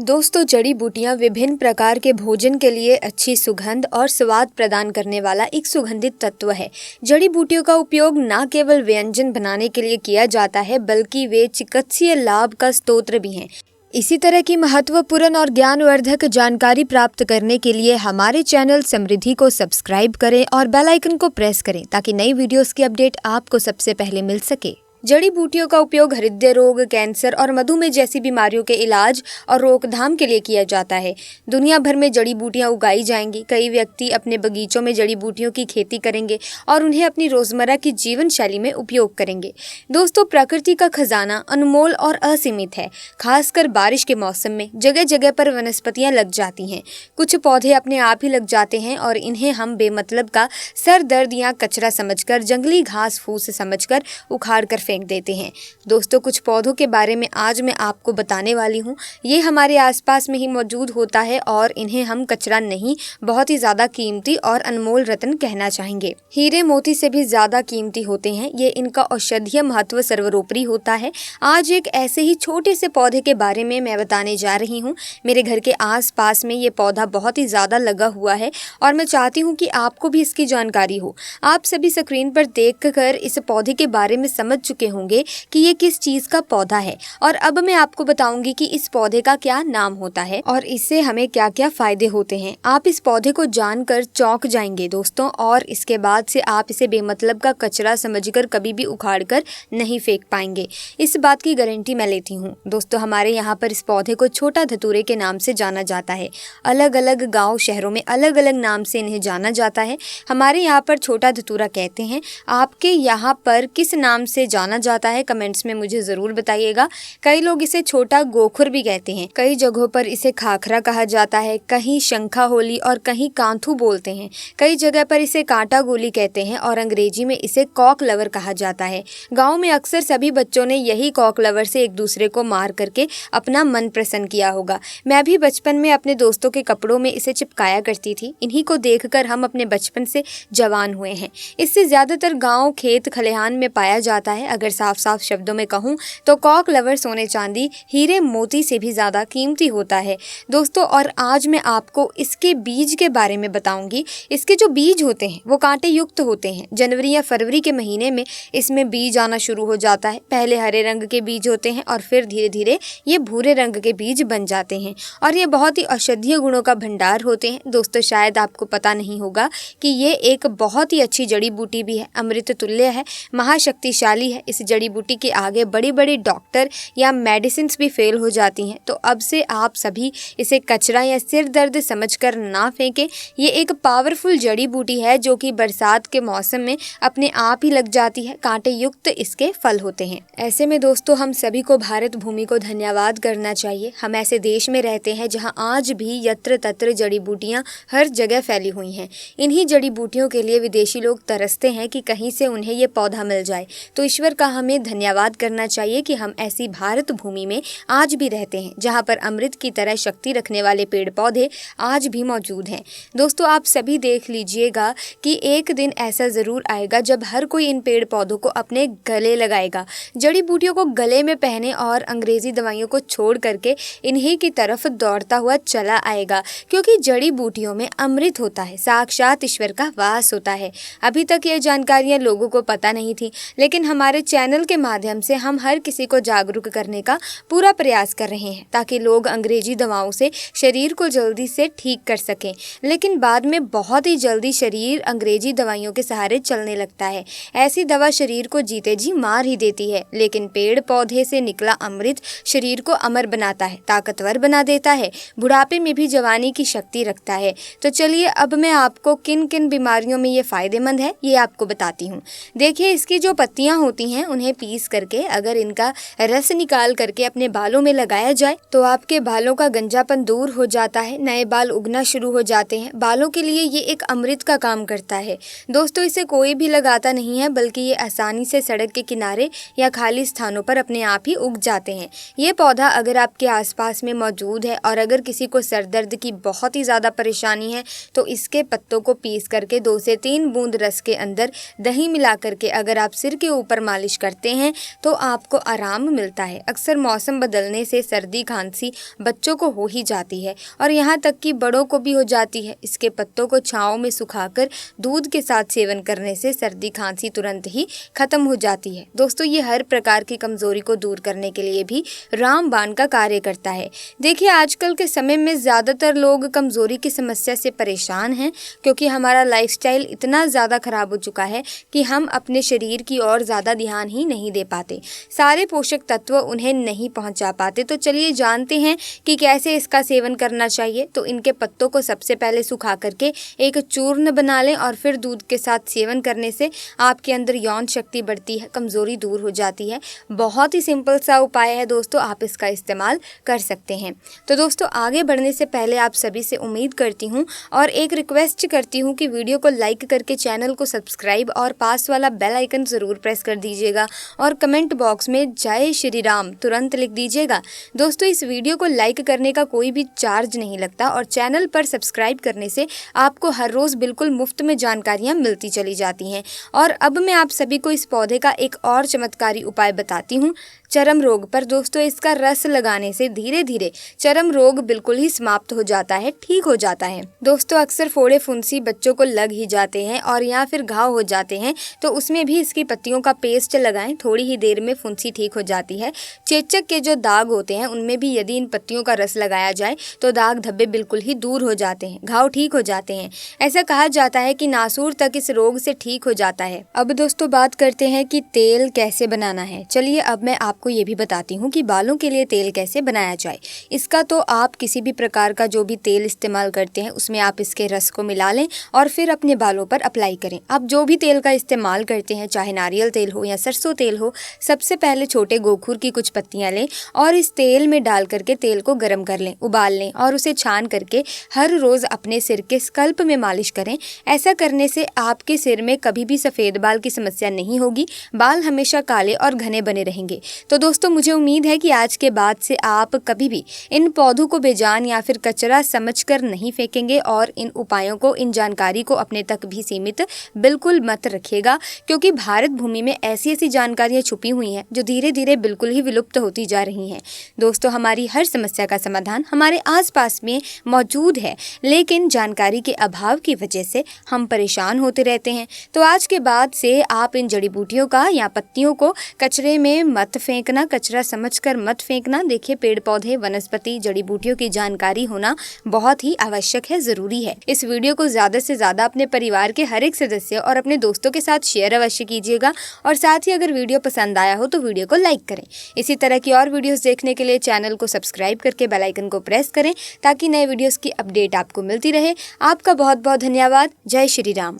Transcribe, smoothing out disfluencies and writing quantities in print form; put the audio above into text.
दोस्तों, जड़ी बूटियां विभिन्न प्रकार के भोजन के लिए अच्छी सुगंध और स्वाद प्रदान करने वाला एक सुगंधित तत्व है। जड़ी बूटियों का उपयोग न केवल व्यंजन बनाने के लिए किया जाता है, बल्कि वे चिकित्सीय लाभ का स्रोत भी हैं। इसी तरह की महत्वपूर्ण और ज्ञानवर्धक जानकारी प्राप्त करने के लिए हमारे चैनल समृद्धि को सब्सक्राइब करें और बेल आइकन को प्रेस करें ताकि नई वीडियोस की अपडेट आपको सबसे पहले मिल सके। जड़ी बूटियों का उपयोग हृदय रोग, कैंसर और मधुमेह जैसी बीमारियों के इलाज और रोकथाम के लिए किया जाता है। दुनिया भर में जड़ी बूटियां उगाई जाएंगी। कई व्यक्ति अपने बगीचों में जड़ी बूटियों की खेती करेंगे और उन्हें अपनी रोजमर्रा की जीवन शैली में उपयोग करेंगे। दोस्तों, प्रकृति का खजाना अनमोल और असीमित है। खासकर बारिश के मौसम में जगह जगह पर वनस्पतियां लग जाती हैं। कुछ पौधे अपने आप ही लग जाते हैं और इन्हें हम बेमतलब का सर दर्द या कचरा समझकर, जंगली घास फूस समझकर उखाड़ कर फेंक देते हैं। दोस्तों, कुछ पौधों के बारे में आज मैं आपको बताने वाली हूँ। ये हमारे आसपास में ही मौजूद होता है और इन्हें हम कचरा नहीं, बहुत ही ज्यादा कीमती और अनमोल रत्न कहना चाहेंगे। हीरे मोती से भी ज्यादा कीमती होते हैं ये। इनका औषधीय महत्व सर्वोपरि होता है। आज एक ऐसे ही छोटे से पौधे के बारे में मैं बताने जा रही हूँ। मेरे घर के आस पास में ये पौधा बहुत ही ज्यादा लगा हुआ है और मैं चाहती हूँ कि आपको भी इसकी जानकारी हो। आप सभी स्क्रीन पर देख कर इस पौधे के बारे में समझ चुके होंगे कि ये किस चीज का पौधा है, और अब मैं आपको बताऊंगी कि इस पौधे का क्या नाम होता है और इससे हमें क्या क्या फायदे होते हैं। आप इस पौधे को जानकर चौंक जाएंगे दोस्तों, और इसके बाद से आप इसे बेमतलब का कचरा समझकर कभी भी उखाड़ कर नहीं फेंक पाएंगे। इस बात की गारंटी मैं लेती हूँ। दोस्तों, हमारे यहाँ पर इस पौधे को छोटा धतूरे के नाम से जाना जाता है। अलग अलग गाँव शहरों में अलग अलग नाम से इन्हें जाना जाता है। हमारे यहाँ पर छोटा धतूरा कहते हैं। आपके यहाँ पर किस नाम से जाना जाता है, कमेंट्स में मुझे जरूर बताइएगा। कई लोग इसे छोटा गोखुर भी कहते हैं। कई जगहों पर इसे खाखरा कहा जाता है, कहीं शंखा होली और कहीं कांथू बोलते हैं। कई जगह पर इसे कांटा गोली कहते हैं और अंग्रेजी में इसे कॉक लवर कहा जाता है। गाँव में अक्सर सभी बच्चों ने यही कॉक लवर से एक दूसरे को मार करके अपना मन प्रसन्न किया होगा। मैं भी बचपन में अपने दोस्तों के कपड़ों में इसे चिपकाया करती थी। इन्हीं को देखकर हम अपने बचपन से जवान हुए हैं। इससे ज्यादातर गाँव, खेत खलिहान में पाया जाता है। अगर साफ साफ शब्दों में कहूँ तो कॉक लवर सोने चांदी, हीरे मोती से भी ज्यादा कीमती होता है दोस्तों। और आज मैं आपको इसके बीज के बारे में बताऊंगी। इसके जो बीज होते हैं वो कांटे युक्त होते हैं। जनवरी या फरवरी के महीने में इसमें बीज आना शुरू हो जाता है। पहले हरे रंग के बीज होते हैं और फिर धीरे धीरे ये भूरे रंग के बीज बन जाते हैं और ये बहुत ही औषधीय गुणों का भंडार होते हैं। दोस्तों, शायद आपको पता नहीं होगा कि ये एक बहुत ही अच्छी जड़ी बूटी भी है, अमृत तुल्य है, महाशक्तिशाली है। इस जड़ी बूटी के आगे बड़ी बड़ी डॉक्टर या मेडिसिन भी फेल हो जाती हैं। तो अब से आप सभी इसे कचरा या सिर दर्द समझकर ना फेंकें। ये एक पावरफुल जड़ी बूटी है जो कि बरसात के मौसम में अपने आप ही लग जाती है। कांटे युक्त इसके फल होते हैं। ऐसे में दोस्तों, हम सभी को भारत भूमि को धन्यवाद करना चाहिए। हम ऐसे देश में रहते हैं जहाँ आज भी यत्र तत्र जड़ी बूटियाँ हर जगह फैली हुई हैं। इन्हीं जड़ी बूटियों के लिए विदेशी लोग तरसते हैं कि कहीं से उन्हें ये पौधा मिल जाए। तो ईश्वर का हमें धन्यवाद करना चाहिए कि हम ऐसी भारत भूमि में आज भी रहते हैं जहां पर अमृत की तरह शक्ति रखने वाले पेड़ पौधे आज भी मौजूद हैं। दोस्तों, आप सभी देख लीजिएगा कि एक दिन ऐसा जरूर आएगा जब हर कोई इन पेड़ पौधों को अपने गले लगाएगा, जड़ी बूटियों को गले में पहने और अंग्रेजी दवाइयों को छोड़ करके इन्हीं की तरफ दौड़ता हुआ चला आएगा, क्योंकि जड़ी बूटियों में अमृत होता है, साक्षात ईश्वर का वास होता है। अभी तक ये जानकारियां लोगों को पता नहीं थी, लेकिन हमारे चैनल के माध्यम से हम हर किसी को जागरूक करने का पूरा प्रयास कर रहे हैं ताकि लोग अंग्रेजी दवाओं से शरीर को जल्दी से ठीक कर सकें। लेकिन बाद में बहुत ही जल्दी शरीर अंग्रेजी दवाइयों के सहारे चलने लगता है। ऐसी दवा शरीर को जीते जी मार ही देती है, लेकिन पेड़ पौधे से निकला अमृत शरीर को अमर बनाता है, ताकतवर बना देता है, बुढ़ापे में भी जवानी की शक्ति रखता है। तो चलिए, अब मैं आपको किन किन बीमारियों में ये फायदेमंद है ये आपको बताती हूँ। देखिए, इसकी जो पत्तियां होती हैं उन्हें पीस करके अगर इनका रस निकाल करके अपने बालों में लगाया जाए तो आपके बालों का गंजापन दूर हो जाता है, नए बाल उगना शुरू हो जाते हैं। बालों के लिए ये एक अमृत का काम करता है दोस्तों। इसे कोई भी लगाता नहीं है, बल्कि ये आसानी से सड़क के किनारे या खाली स्थानों पर अपने आप ही उग जाते हैं। ये पौधा अगर आपके आसपास में मौजूद है और अगर किसी को सर दर्द की बहुत ही ज्यादा परेशानी है तो इसके पत्तों को पीस करके 2 से 3 बूंद रस के अंदर दही मिला करके अगर आप सिर के ऊपर मालिश करते हैं तो आपको आराम मिलता है। अक्सर मौसम बदलने से सर्दी खांसी बच्चों को हो ही जाती है और यहाँ तक कि बड़ों को भी हो जाती है। इसके पत्तों को छांव में सुखाकर दूध के साथ सेवन करने से सर्दी खांसी तुरंत ही खत्म हो जाती है। दोस्तों, ये हर प्रकार की कमजोरी को दूर करने के लिए भी रामबाण का कार्य करता है। देखिए, आजकल के समय में ज़्यादातर लोग कमजोरी की समस्या से परेशान हैं क्योंकि हमारा लाइफस्टाइल इतना ज़्यादा खराब हो चुका है कि हम अपने शरीर की ओर ज़्यादा ध्यान ही नहीं दे पाते, सारे पोषक तत्व उन्हें नहीं पहुंचा पाते। तो चलिए जानते हैं कि कैसे इसका सेवन करना चाहिए। तो इनके पत्तों को सबसे पहले सुखा करके एक चूर्ण बना लें और फिर दूध के साथ सेवन करने से आपके अंदर यौन शक्ति बढ़ती है, कमजोरी दूर हो जाती है। बहुत ही सिंपल सा उपाय है दोस्तों, आप इसका इस्तेमाल कर सकते हैं। तो दोस्तों, आगे बढ़ने से पहले आप सभी से उम्मीद करती हूँ और एक रिक्वेस्ट करती हूँ कि वीडियो को लाइक करके चैनल को सब्सक्राइब और पास वाला बेल आइकन ज़रूर प्रेस कर दीजिएगा और कमेंट बॉक्स में जय श्री राम तुरंत लिख दीजिएगा। दोस्तों, इस वीडियो को लाइक करने का कोई भी चार्ज नहीं लगता और चैनल पर सब्सक्राइब करने से आपको हर रोज़ बिल्कुल मुफ्त में जानकारियाँ मिलती चली जाती हैं। और अब मैं आप सभी को इस पौधे का एक और चमत्कारी उपाय बताती हूँ चर्म रोग पर। दोस्तों, इसका रस लगाने से धीरे धीरे चर्म रोग बिल्कुल ही समाप्त हो जाता है, ठीक हो जाता है। दोस्तों, अक्सर फोड़े फुंसी बच्चों को लग ही जाते हैं और या फिर घाव हो जाते हैं, तो उसमें भी इसकी पत्तियों का पेस्ट लगाएं, थोड़ी ही देर में फुंसी ठीक हो जाती है। चेचक के जो दाग होते हैं उनमें भी यदि इन पत्तियों का रस लगाया जाए तो दाग धब्बे बिल्कुल ही दूर हो जाते हैं, घाव ठीक हो जाते हैं। ऐसा कहा जाता है कि नासूर तक इस रोग से ठीक हो जाता है। अब दोस्तों, बात करते हैं कि तेल कैसे बनाना है। चलिए अब मैं आपको ये भी बताती हूँ कि बालों के लिए तेल कैसे बनाया जाए। इसका तो आप किसी भी प्रकार का जो भी तेल इस्तेमाल करते हैं उसमें आप इसके रस को मिला लें और फिर अपने बालों पर अप्लाई करें। आप जो भी तेल का इस्तेमाल करते हैं, चाहे नारियल तेल हो या सरसों तेल हो, सबसे पहले छोटे गोखूर की कुछ पत्तियां लें और इस तेल में डाल करके तेल को गर्म कर लें, उबाल लें और उसे छान करके हर रोज अपने सिर के स्कल्प में मालिश करें। ऐसा करने से आपके सिर में कभी भी सफ़ेद बाल की समस्या नहीं होगी, बाल हमेशा काले और घने बने रहेंगे। तो दोस्तों, मुझे उम्मीद है कि आज के बाद से आप कभी भी इन पौधों को बेजान या फिर कचरा समझकर नहीं फेंकेंगे और इन उपायों को, इन जानकारी को अपने तक भी सीमित बिल्कुल मत रखिएगा, क्योंकि भारत भूमि में ऐसी ऐसी जानकारियां छुपी हुई हैं जो धीरे धीरे बिल्कुल ही विलुप्त होती जा रही हैं। दोस्तों, हमारी हर समस्या का समाधान हमारे आसपास में मौजूद है, लेकिन जानकारी के अभाव की वजह से हम परेशान होते रहते हैं। तो आज के बाद से आप इन जड़ी बूटियों का या पत्तियों को कचरे में मत फेंकना, कचरा समझकर मत फेंकना। देखिए, पेड़ पौधे, वनस्पति, जड़ी बूटियों की जानकारी होना बहुत ही आवश्यक है, जरूरी है। इस वीडियो को ज्यादा से ज्यादा अपने परिवार के हर एक सदस्य और अपने दोस्तों के साथ शेयर अवश्य कीजिएगा और साथ ही अगर वीडियो पसंद आया हो तो वीडियो को लाइक करें। इसी तरह की और वीडियोस देखने के लिए चैनल को सब्सक्राइब करके बेल आइकन को प्रेस करें ताकि नए वीडियोस की अपडेट आपको मिलती रहे। आपका बहुत बहुत धन्यवाद। जय श्री राम।